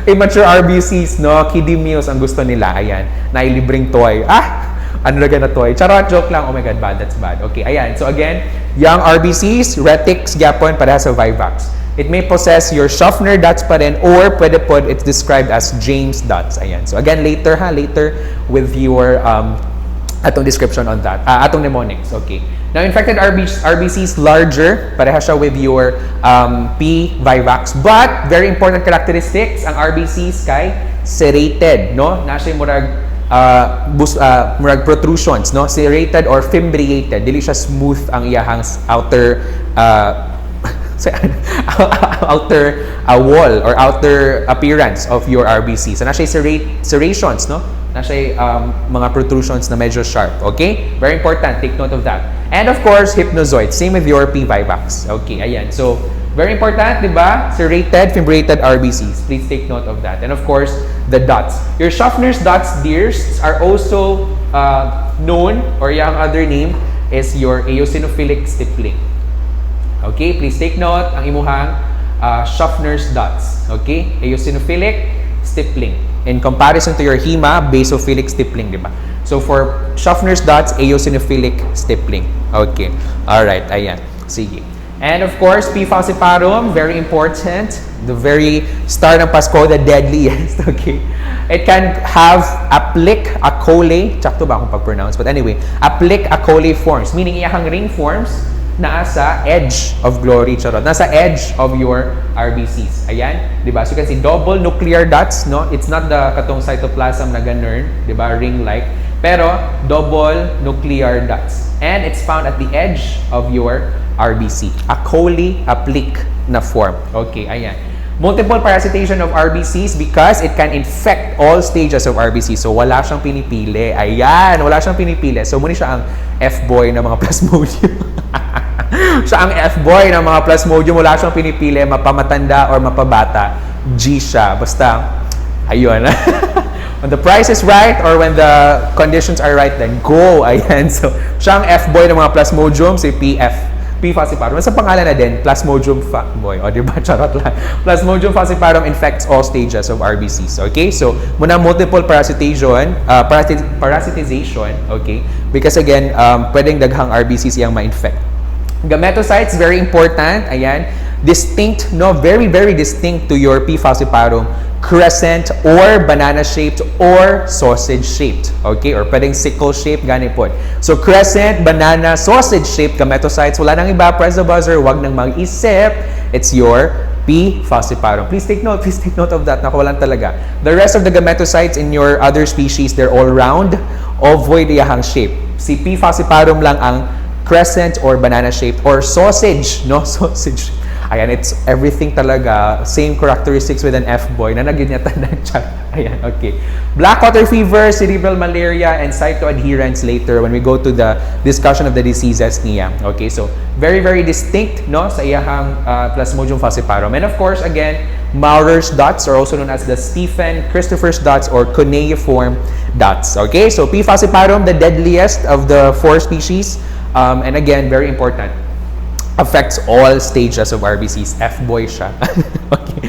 Immature RBCs, no? Kiddie meals ang gusto nila. Ayan. Nailibreng toy. Ano na toy? Charot, joke lang. Oh my God, bad. That's bad. Okay, ayan. So again, young RBCs, retics, gyapon, para sa Vivax. It may possess your Schaffner dots pa rin, or pwede po, it's described as James dots. Ayan. So again, later with your atong description on that. Atong mnemonics. Okay. Now, infected RBCs larger, pareha siya with your P. Vivax. But, very important characteristics, ang RBCs kay serrated, no? Nasa murag protrusions, no? Serrated or fimbriated. Dili siya smooth ang iyahang outer outer wall or outer appearance of your RBC. So, nasa serrations, no? Nasa mga protrusions na medyo sharp. Okay? Very important. Take note of that. And of course, hypnozoids. Same with your P. Vivax. Okay, ayan. So, very important, di ba? Serrated, fimbriated RBCs. Please take note of that. And of course, the dots. Your Schaffner's dots, dears, are also known, or yung other name is your eosinophilic stippling. Okay, please take note ang imuhang Schaffner's dots. Okay, eosinophilic stippling. In comparison to your hema, basophilic stippling, di ba? So for Schaffner's dots, eosinophilic stippling. Okay, alright, ayan. Sige. And of course, P. falciparum, very important. The very start ng Pasko, the deadliest. Okay. It can have aplic acole. Tsakto ba akong pag-pronounce? But anyway, aplic acole forms. Meaning, iyahang ring forms na sa edge of glory, charot. Nasa edge of your RBCs. Ayan. Diba? So you can see double nuclear dots, no? It's not the katong cytoplasm na ganun. Diba? Ring-like. Pero, double nuclear dots. And it's found at the edge of your RBC. Acole aplic na form. Okay, ayan. Multiple parasitation of RBCs because it can infect all stages of RBC. So, wala siyang pinipili. Ayan, wala siyang pinipili. So, muna siya ang F-boy ng mga Plasmodium. Siya ang F-boy ng mga Plasmodium. Wala siyang pinipili, mapamatanda or mapabata. G siya. Basta, ayun. When the price is right or when the conditions are right, then go. Ayan. So, siya ang F-boy ng mga Plasmodium, si PF. P. falciparum. Sa pangalan na din, Plasmodium fuckboy. O, diba? Charot lang. Plasmodium falciparum infects all stages of RBCs. Okay? So, muna multiple parasitization. Okay? Because again, pwedeng daghang RBCs yung ma-infect. Gometocytes, very important. Ayan. Distinct, no? Very, very distinct to your P. falciparum. Crescent or banana-shaped or sausage-shaped. Okay? Or pwedeng sickle-shaped, gani po. So, crescent, banana, sausage-shaped gometocytes. Wala nang iba. Press the buzzer. Wag nang mag-isip. It's your P. falciparum. Please take note. Please take note of that. Nakawalan talaga. The rest of the gometocytes in your other species, they're all round, ovoid iyahang shape. Si P. falciparum lang ang crescent or banana-shaped or sausage. No? Sausage. Ayan, it's everything talaga. Same characteristics with an F-boy. Nanagin niya tanang chat. Ayan, okay. Black water fever, cerebral malaria, and cytoadherence later when we go to the discussion of the diseases niya. Okay, so very, very distinct, no, sa iyahang Plasmodium falciparum. And of course, again, Maurer's dots are also known as the Stephen Christopher's dots or cuneiform dots. Okay, so P. falciparum, the deadliest of the 4 species. And again, very important. Affects all stages of RBCs. F-boy siya. Okay.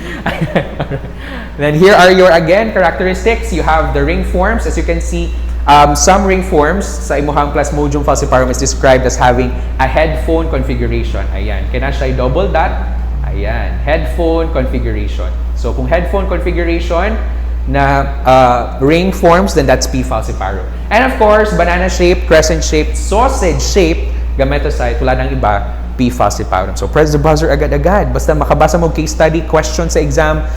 Then here are your, again, characteristics. You have the ring forms. As you can see, some ring forms sa imuhang Plasmodium falciparum is described as having a headphone configuration. Ayan. Kaya siya double dot. Ayan. Headphone configuration. So, kung headphone configuration na ring forms, then that's P. falciparum. And of course, banana-shaped, crescent-shaped, sausage-shaped gametocyte. Wala nang iba. P. falciparum. So, press the buzzer agad-agad. Basta makabasa mo case study, question sa exam,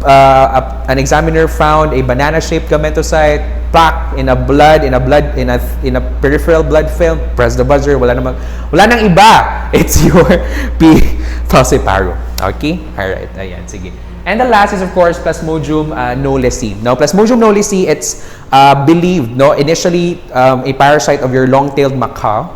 an examiner found a banana-shaped gametocyte packed in a peripheral blood film. Press the buzzer. Wala nang iba. It's your P. falciparum. Okay? Alright. Ayan. Sige. And the last is, of course, Plasmodium knowlesi. Now, Plasmodium knowlesi, it's believed, no, initially a parasite of your long-tailed macaw,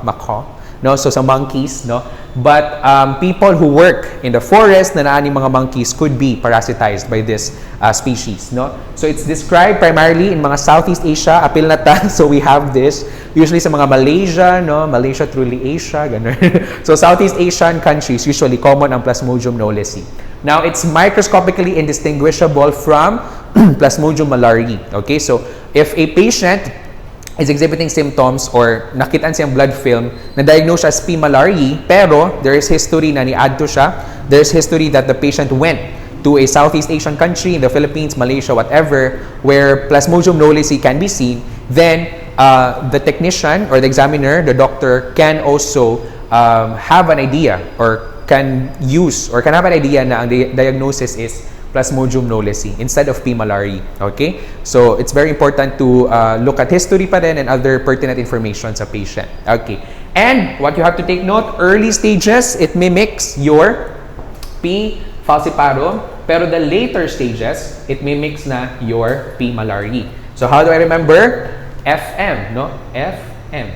no, so sa monkeys, no, but people who work in the forest na naani mga monkeys could be parasitized by this species, no. So it's described primarily in mga Southeast Asia, apil na ta. So we have this usually sa mga Malaysia, no, Malaysia truly Asia, ganun. So Southeast Asian countries usually common ang Plasmodium knowlesi. Now, it's microscopically indistinguishable from Plasmodium malariae. Okay, so if a patient is exhibiting symptoms or nakitaan siyang blood film, na-diagnose as P. malariae, pero there is history na ni-add to siya, there is history that the patient went to a Southeast Asian country, the Philippines, Malaysia, whatever, where Plasmodium knowlesi can be seen, then the technician or the examiner, the doctor, can also have an idea or can have an idea na ang diagnosis is Plasmodium knowlesi instead of P. malariae. Okay? So, it's very important to look at history pa rin and other pertinent information sa patient. Okay. And what you have to take note, early stages, it mimics your P. falciparum, pero the later stages, it mimics na your P. malariae. So, how do I remember? FM, no? FM.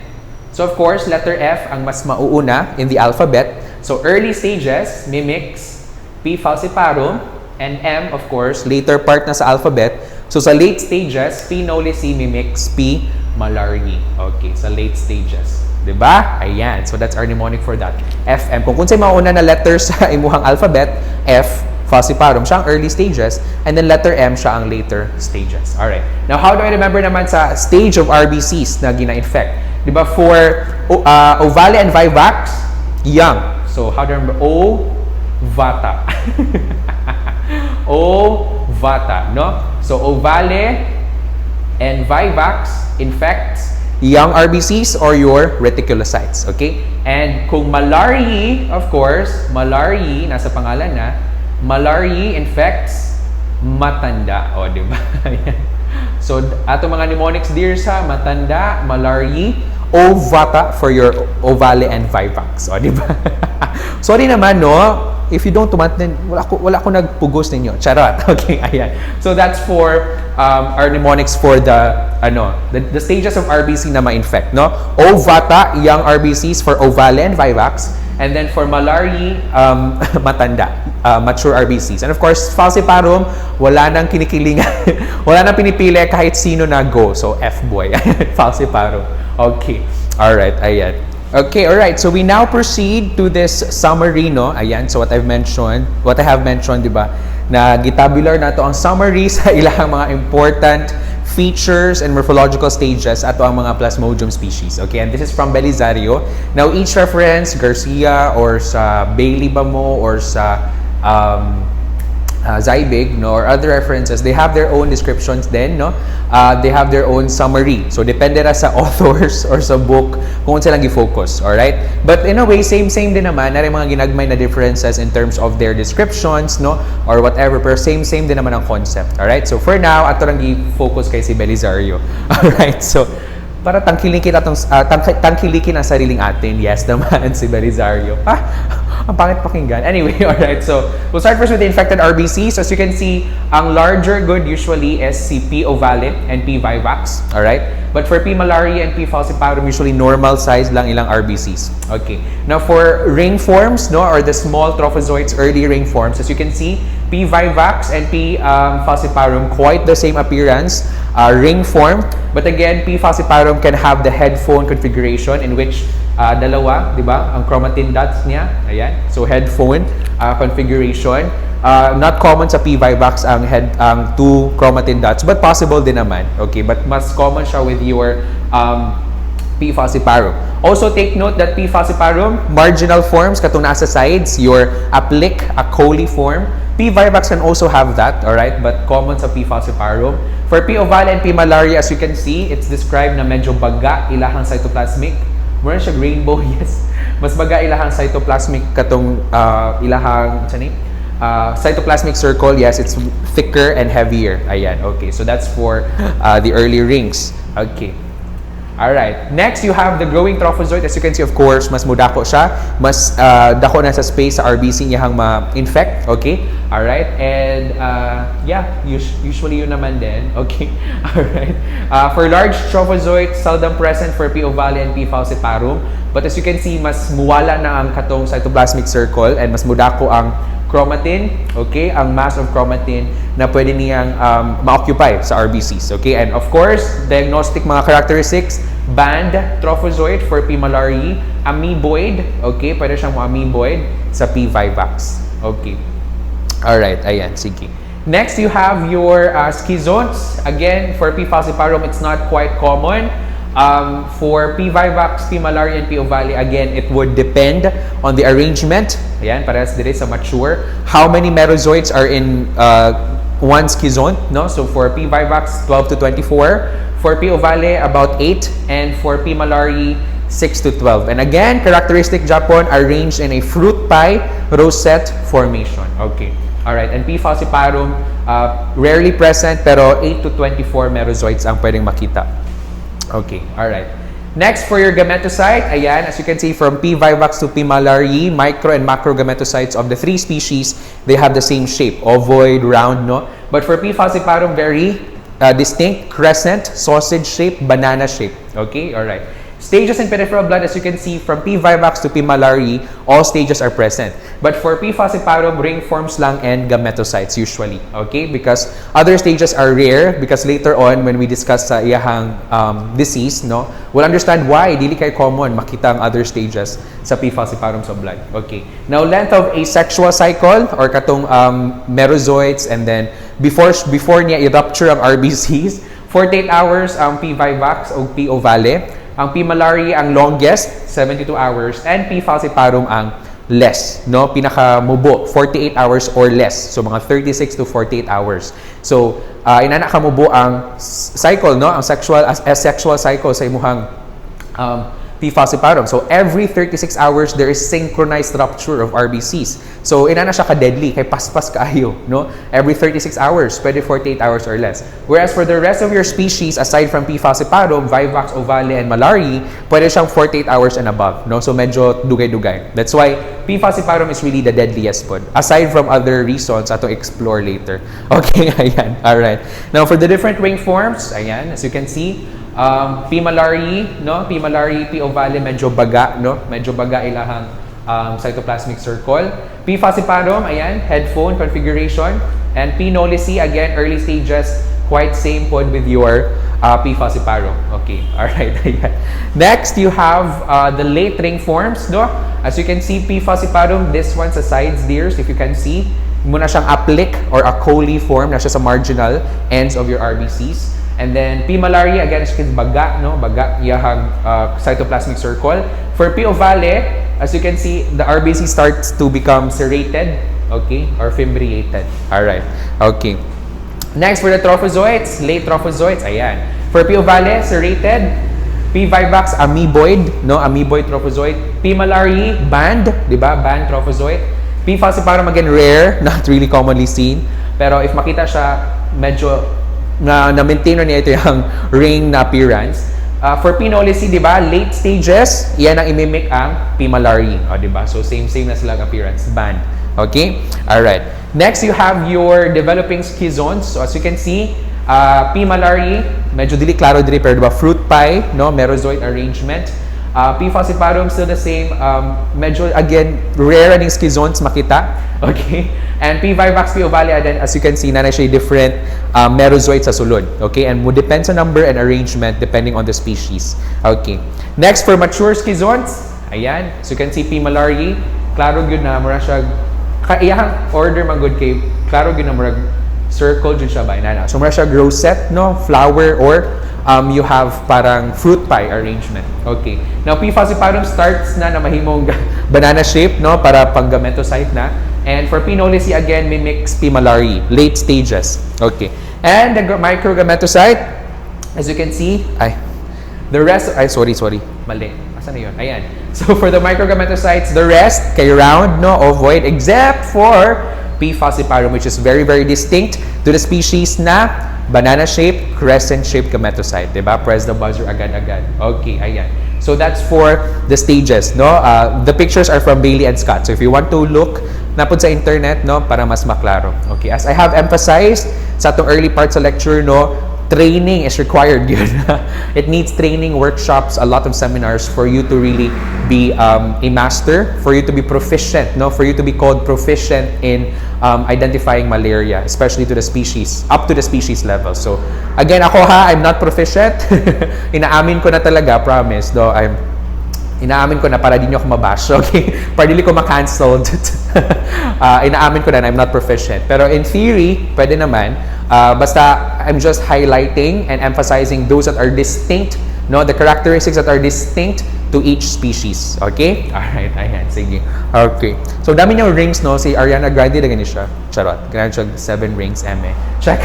So, of course, letter F ang mas mauuna in the alphabet. So, early stages mimics P. falciparum, and M, of course, later part na sa alphabet. So, sa late stages, P. knowlesi mimics P. malariae. Okay, sa late stages. Diba? Ayan. So, that's our mnemonic for that. FM. Kung sa'yo mauna na letters sa imuhang alphabet, F, falciparum, siya ang early stages, and then letter M, siya ang later stages. Alright. Now, how do I remember naman sa stage of RBCs na gina-infect? Diba? For Ovale and Vivax, young. So, how do I remember? Ovata. Ovata, no? So, Ovale and Vivax infects young RBCs or your reticulocytes, okay? And kung malariae, of course, malariae, nasa pangalan na, malariae infects matanda. O, di ba? So, ato mga mnemonics dear sa matanda, malariae, Ovata for your Ovale and Vivax. O, di ba? Sorry naman, no? If you don't tumatin, wala ko nagpugos ninyo. Charot. Okay, ayan. So that's for our mnemonics for the stages of RBC na ma-infect, no? Ovata, young RBCs for Ovale and Vivax, and then for malariae, matanda, mature RBCs. And of course, falciparum, wala nang kinikilingan, wala nang pinipili kahit sino na go. So F-boy, falciparum. Okay. All right, ayan. Okay, all right. So we now proceed to this summary, no? Ayan, so what I have mentioned, di ba? Na gitabular na to ang summary sa ilang mga important features and morphological stages ato ang mga Plasmodium species. Okay, and this is from Belisario. Now, each reference, Garcia or sa Bailey ba mo or sa Zybig, no, or other references, they have their own descriptions then, no? They have their own summary. So, depende na sa authors or sa book kung saan lang i-focus, alright? But in a way, same din naman, na rin mga ginagmay na differences in terms of their descriptions, no? Or whatever, pero same din naman ang concept, alright? So, for now, ato lang i-focus kay si Belisario. Alright, so, para tangkilikin ang sariling atin. Yes naman, si Belisario. Ang pangit pakinggan. Anyway, alright. So, we'll start first with the infected RBCs. So, as you can see, ang larger good usually is si P. ovale and P. vivax. Alright? But for P. malaria and P. falciparum, usually normal size lang ilang RBCs. Okay. Now, for ring forms, no, or the small trophozoites, early ring forms, as you can see, P. vivax and P. falciparum, quite the same appearance, ring form. But again, P. falciparum can have the headphone configuration in which dalawa, di ba? Ang chromatin dots niya. Ayan. So, headphone configuration. Not common sa P. vivax ang two chromatin dots, but possible din naman. Okay, but mas common siya with your P. falciparum. Also, take note that P. falciparum, marginal forms, katong nasa sides, your applic, acoli form. P. vivax can also have that, alright? But common sa P. falciparum. For P. ovale and P. malaria, as you can see, it's described na medyo baga ilahang cytoplasmic. Meron siya rainbow, yes. Mas baga ilahang cytoplasmic katong ilahang, cytoplasmic circle, yes, it's thicker and heavier. Ayan, okay. So that's for the early rings. Okay. Alright. Next, you have the growing trophozoite. As you can see, of course, mas mudako siya. Mas dako na sa space sa RBC niyang ma-infect. Okay? Alright. And, yeah, usually yun naman din. Okay? Alright. For large trophozoites, seldom present for P. ovale and P. falciparum. But as you can see, mas muwala na ang katong cytoplasmic circle and mas mudako ang chromatin, okay, ang mass of chromatin na pwede niyang ma-occupy sa RBCs, okay? And of course, diagnostic mga characteristics, band trophozoite for P. malariae, amoeboid, okay, pwede siyang amoeboid sa P. vivax, okay. Alright, ayan, sige. Next, you have your schizones. Again, for P. falciparum, it's not quite common. For P. vivax, P. malaria, and P. ovale, again, it would depend on the arrangement. Ayan, parehas dire sa mature. How many metazoids are in one schizone? No? So for P. vivax, 12 to 24. For P. ovale, about 8. And for P. malaria, 6 to 12. And again, characteristic Japon arranged in a fruit pie rosette formation. Okay. Alright. And P. falciparum, rarely present, pero 8 to 24 metazoids ang pwedeng makita. Okay, alright. Next, for your gametocyte, ayan, as you can see from P. vivax to P. malaria, micro and macro gametocytes of the 3 species, they have the same shape, ovoid, round, no? But for P. falciparum, very distinct, crescent, sausage shape, banana shape. Okay, alright. Stages in peripheral blood, as you can see, from P. vivax to P. malaria, all stages are present. But for P. falciparum, ring forms lang and gametocytes usually. Okay? Because other stages are rare, because later on, when we discuss sa iyahang disease, no, we'll understand why dili kay common makita ang other stages sa P. falciparum sa blood. Okay. Now, length of asexual cycle, or katong metazoids, and then before niya i-rupture ang RBCs, 48 hours ang P. vivax o P. ovale. Ang P. malaria ang longest, 72 hours, and P. falciparum ang less, no? Pinakamubo, 48 hours or less. So, mga 36 to 48 hours. So, inana kamubo ang cycle, no? Ang asexual cycle sa imuhang P. falciparum. So, every 36 hours, there is synchronized rupture of RBCs. So, inana siya ka-deadly, kay paspas kaayo, no? Every 36 hours, pwede 48 hours or less. Whereas for the rest of your species, aside from P. falciparum, vivax, ovale, and malaria, pwede siyang 48 hours and above, no? So, medyo dugay-dugay. That's why P. falciparum is really the deadliest pod. Aside from other reasons, ato explore later. Okay, ayan. Alright. Now, for the different ring forms, ayan, as you can see, P. malaria, no? P. malaria, P. ovale, medyo baga, no? Medyo baga ilahang cytoplasmic circle. P. falciparum, ayan, headphone configuration. And P. knowlesi, again, early stages, quite same pod with your P. falciparum. Okay, alright, ayan. Next, you have the late ring forms, no? As you can see, P. falciparum, this one sa sides, dears, if you can see, muna siyang aplic or a coliform na siya sa marginal ends of your RBCs. And then P. malaria, again, as you can baga, no? Baga, iyahang cytoplasmic circle. For P. ovale, as you can see, the RBC starts to become serrated, okay, or fimbriated. Alright, okay. Next, for the trophozoites, late trophozoites, ayan. For P. ovale, serrated. P. vivax, amoeboid, no? Amoeboid trophozoite. P. malaria, band, di ba? Band trophozoite. P. falciparum, again, rare, not really commonly seen. Pero if makita siya, medyo na-maintain niya ito yung ring na appearance. For P. knowlesi, di ba, late stages, yan ang imimic ang P. malaria. O, di ba? So, same na silang appearance. Band. Okay? Alright. Next, you have your developing schizones. So, as you can see, P. malaria, medyo dili klaro dili, pero di ba, fruit pie, no? Metazoid arrangement. P. falciparum, still the same. Medyo, again, rare ning schizones makita. Okay? And P. vivax, P. ovale, then as you can see, na siya different metazoids sa sulod. Okay? And would depend sa number and arrangement depending on the species. Okay. Next, for mature schizones, ayan. So you can see P. malaria, klaro gyud na mura siya, iyang order man good kay, klaro gyud na mura circle jud siya ba, inana. So mura siya rosette, no? Flower, or you have parang fruit pie arrangement. Okay. Now, P. falciparum starts na mahimong banana shape, no? Para pang gametocyte na. And for P. knowlesi, again, mimics P. malaria, late stages. Okay. And the microgametocyte, as you can see, the rest, sorry, mali. Asan na yun? Ayan. So, for the microgametocytes, the rest, kay round, no? Ovoid, except for P. falciparum, which is very, very distinct to the species na banana-shaped, crescent-shaped gametocyte. Diba? Press the buzzer agad-agad. Okay, ayan. So, that's for the stages, no? The pictures are from Bailey and Scott. So, if you want to look, napod sa internet, no? Para mas maklaro. Okay, as I have emphasized sa itong early part sa lecture, no? Training is required yun. It needs training, workshops, a lot of seminars for you to really be a master, for you to be proficient, no? For you to be called proficient in identifying malaria, especially to the species, up to the species level. So, again, ako I'm not proficient. Inaamin ko na talaga, promise, though I'm inaamin ko na para di nyo ako mabash, okay? Para di ko ma-cancelled. Inaamin ko na I'm not proficient. Pero in theory, pwede naman. Basta I'm just highlighting and emphasizing those that are distinct, no? The characteristics that are distinct to each species. Okay? Alright, ayan. Sige. Okay. So, dami niyang rings, no? Si Ariana Grande na ganyan siya. Charot. Ganyan siya 7 rings, Check.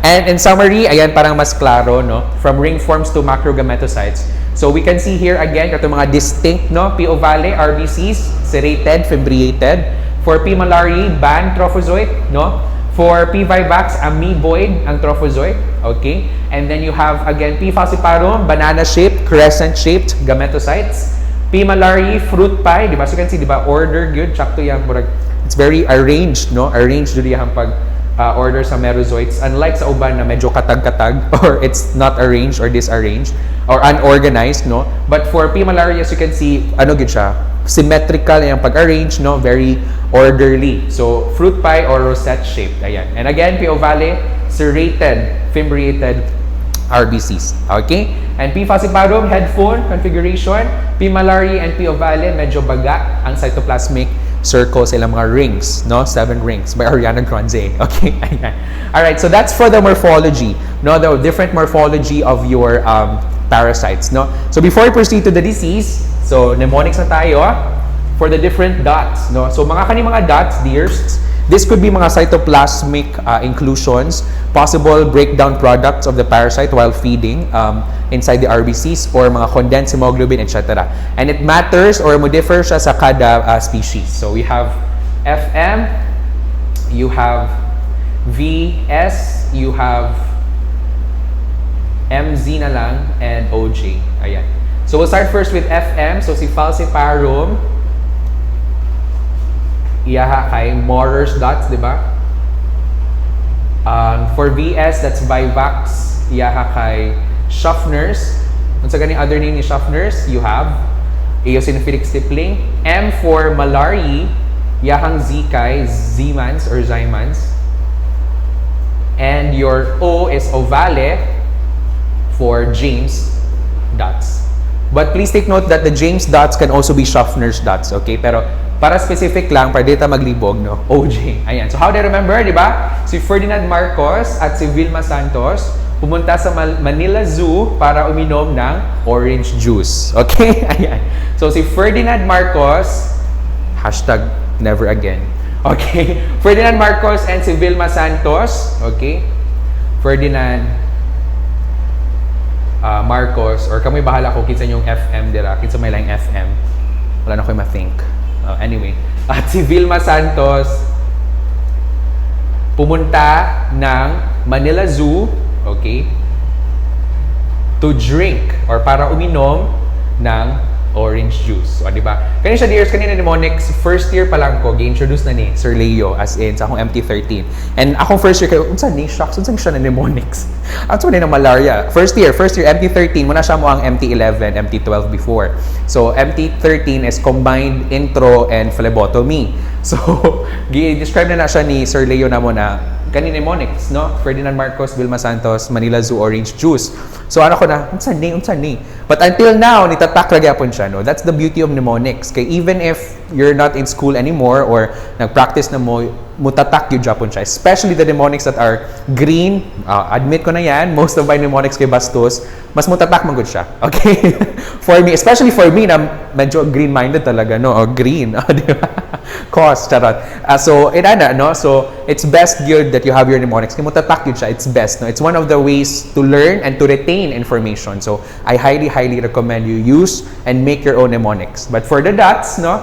And in summary, ayan, parang mas klaro, no? From ring forms to macrogometocytes. So, we can see here again, ito mga distinct, no? P. ovale, RBCs, serrated, fimbriated. For P. malariae, band trophozoite, no? For P. vivax, amoeboid ang trophozoite. Okay? And then you have, again, P. falciparum, banana-shaped, crescent-shaped gametocytes. P. malariae, fruit pie. Diba? So you can see, diba? Order, good. Chakto yan. It's very arranged, no? Arranged dito yung pag order sa Metazoids. Unlike sa uban na medyo katag-katag or it's not arranged or disarranged or unorganized, no? But for P. malaria, as you can see, ano gid siya? Symmetrical yung pag-arrange, no? Very orderly. So, fruit pie or rosette shaped. Ayan. And again, P. ovale, serrated, fimbriated RBCs. Okay? And P. falciparum, headphone configuration. P. malariae and P. ovale, medyo baga ang cytoplasmic circle sa ilang mga rings, no? 7 rings by Ariana Grande. Okay? Ayan. Alright, so that's for the morphology, no? The different morphology of your parasites, no? So before we proceed to the disease, so mnemonics na tayo, for the different dots, no? So mga dots, dears, this could be mga cytoplasmic inclusions, possible breakdown products of the parasite while feeding inside the RBCs, or mga condensed hemoglobin, etc. And it matters or mo differ siya sa kada species. So we have FM, you have VS, you have MZ na lang, and OJ. Ayan. So we'll start first with FM. So si falciparum, iyaha kay Morer's dots, di ba? For VS, that's Vivax, iyaha kay Schaffner's. Kung sa ganing other name ni Schaffner's, you have eosinophilic stippling. M for Malariae, iyahang Z kay Zymans or Zymans. And your O is Ovale for James dots. But please take note that the James dots can also be Schaffner's dots, okay? Pero para specific lang, para dito maglibog, no? OJ. Ayan. So how do you remember, di ba? Si Ferdinand Marcos at si Vilma Santos pumunta sa Manila Zoo para uminom ng orange juice. Okay? Ayan. So si Ferdinand Marcos, hashtag never again. Okay? Ferdinand Marcos and si Vilma Santos, okay? Ferdinand Marcos, or kamoy bahala ko kinsa yung FM dira, kinsa may lang FM. Wala na ko'y ma-think. Anyway, at si Vilma Santos pumunta ng Manila Zoo, okay, to drink or para uminom ng orange juice. So, di ba? Kanina siya, dears, kanina mnemonics, first year pa lang ko, gi-introduce na ni Sir Leo as in sa akong MT13. And akong first year kayo, unsan ni? Shocks, unsan siya na mnemonics? At so, na malaria. First year, MT13, muna siya mo ang MT11, MT12 before. So, MT13 is combined intro and phlebotomy. So, gi-describe na siya ni Sir Leo na mo na kanina mnemonics, no? Ferdinand Marcos, Vilma Santos, Manila Zoo orange juice. So ano ko na, unsan ni? But until now, nitatak ragyapon siya, no? That's the beauty of mnemonics. Kaya even if you're not in school anymore or nag-practice na mo, mutatak yung Japon siya. Especially the mnemonics that are green. Admit ko na yan, most of my mnemonics kay Bastos, mas mutatak man good siya. Okay? For me, especially for me na medyo green-minded talaga, no? O green, di ba? Cause, charot. So, no? So, it's best good that you have your mnemonics. Kaya mutatak yun siya, it's best, no? It's one of the ways to learn and to retain information. So, I highly, highly recommend you use and make your own mnemonics. But for the dots, no?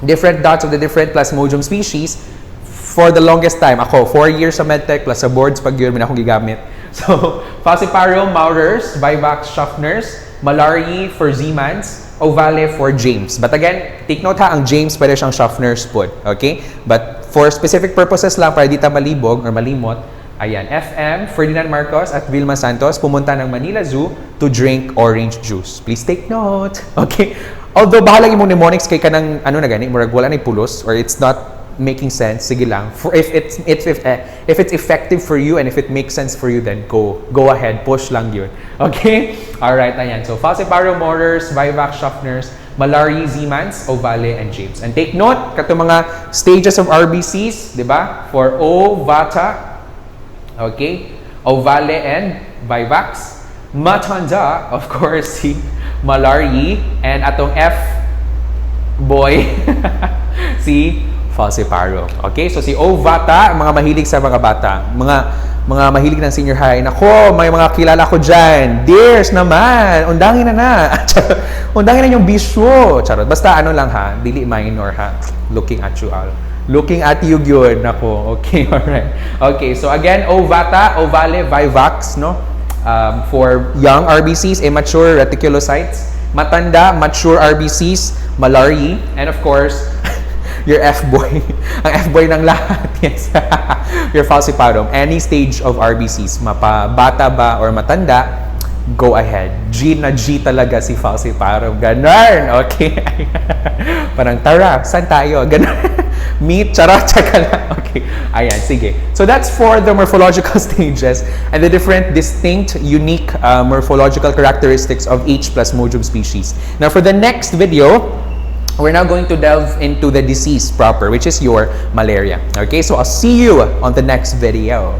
Different dots of the different Plasmodium species, for the longest time, ako, 4 years sa medtech plus sa boards pag yun, akong gigamit. So, falciparum, Maurers, Vivax, Schaffner's, Malariae for Zymans, Ovale for James. But again, take note ha, ang James pwede siyang Schaffner's pod. Okay? But for specific purposes lang, para di ta malibog or malimot, ayan, FM, Ferdinand Marcos at Vilma Santos pumunta ng Manila Zoo to drink orange juice. Please take note. Okay? Although, bahala yung mnemonics kay kanang, ano na gani, murag wala na pulos, or it's not making sense, sige lang. If it's effective for you and if it makes sense for you, then go ahead, push lang yun. Okay? Alright, ayan. So, falciparum, Morers, Vivax, Schaffner's, Malaria, Zemans, Ovale, and James. And take note, kato mga stages of RBCs, di ba? For O, Vata, okay, Ovale, and Vivax. Matanda, of course, si Malaria, and atong F, boy, si Falciparum. Okay, so si O, Vata, mga mahilig sa mga bata. Mga mahilig ng senior high. Nako, may mga kilala ko dyan. Dears naman, undangin na. Undangin na yung bisyo. Charot. Basta ano lang ha, dili minor ha. Looking at you all. Looking at you good. Nako, okay, alright. Okay, so again, Ovata, Ovale, Vivax, no? For young RBCs, immature reticulocytes. Matanda, mature RBCs, Malaria. And of course, your F-boy. Ang F-boy ng lahat. Yes. Your Falciparum. Any stage of RBCs. Bata ba or matanda, go ahead. G na G talaga si Falciparum. Ganon. Okay. Parang, tara, saan tayo? Ganon. Meet, charot, tsaka lang. Okay. Ayan, sige. So that's for the morphological stages and the different distinct, unique morphological characteristics of each Plasmodium species. Now, for the next video, we're now going to delve into the disease proper, which is your malaria. Okay, so I'll see you on the next video.